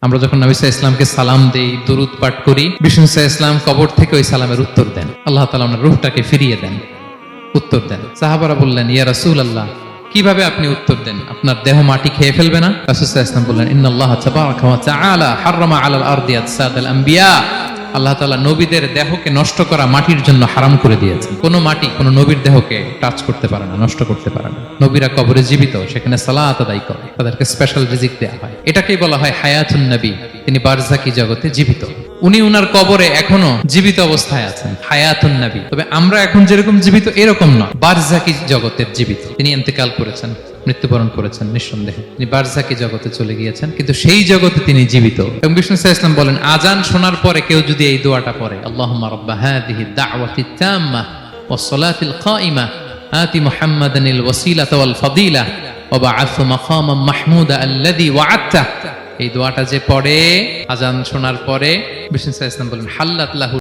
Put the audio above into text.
আমরা যখন নবী সাল্লাল্লাহু আলাইহি ওয়াসাল্লামকে সালাম দেই, দুরূদ পাঠ করি, বিষ্ণু সাল্লাল্লাহু আলাইহি ওয়াসাল্লাম কবর থেকে ওই সালামের উত্তর দেন। আল্লাহ তাআলা ওনার রূহটাকে ফিরিয়ে দেন, উত্তর দেন। সাহাবারা বললেন, ইয়া রাসূলুল্লাহ, কিভাবে আপনি উত্তর দেন? আপনার দেহ মাটি খেয়ে ফেলবে না? রাসূল সাল্লাল্লাহু আলাইহি ওয়াসাল্লাম বললেন, ইন্নাল্লাহ তাবারাকা ওয়া তাআলা হাররামা আলাল আরদি আজসাদাল আম্বিয়া। আল্লাহ তাআলা নবীদের দেহকে নষ্ট করা মাটির জন্য হারাম করে দিয়েছেন। কোনো মাটি কোনো নবীর দেহকে টাচ করতে পারে না, নষ্ট করতে পারে না। নবীরা কবরে জীবিত, সেখানে সালাত আদায় করে, তাদেরকে স্পেশাল রিজিক দেওয়া হয়। এটাকেই বলা হয় হায়াতুন নবী। তিনি বারজাকি জগতে জীবিত, উনি উনার কবরে এখনো জীবিত অবস্থায় আছেন, হায়াতুন নবী। তবে আমরা এখন যেরকম জীবিত এরকম নয়, বারজাকি জগতের জীবিত। তিনি ইন্তেকাল করেছেন, মৃত্যুবরণ করেছেন, নিঃসন্দেহে তিনি বারজাকি জগতে চলে গিয়েছেন, কিন্তু সেই জগতে তিনি জীবিত। এবং বিষ্ণু সাল্লাল্লাহু আলাইহি ওয়াসাল্লাম বলেন, আজান শোনার পরে কেউ যদি এই দোয়াটা পড়ে, আল্লাহুম্মা রাব্বা হাযিহি দাওয়াতিত তাম্মা ওয়াস সালাতিল কাইমা আতি মুহাম্মাদানিল ওয়াসিলাতা ওয়াল ফাদিলা ওয়া বা'আথহু মাকামান মাহমুদা আল্লাযী ওয়া'আদতা, এই দোয়াটা যে পড়ে আজান শোনার পরে, বিষ্ণু সাল্লাল্লাহু আলাইহি ওয়াসাল্লাম বলেন, হাল্লাত লাহু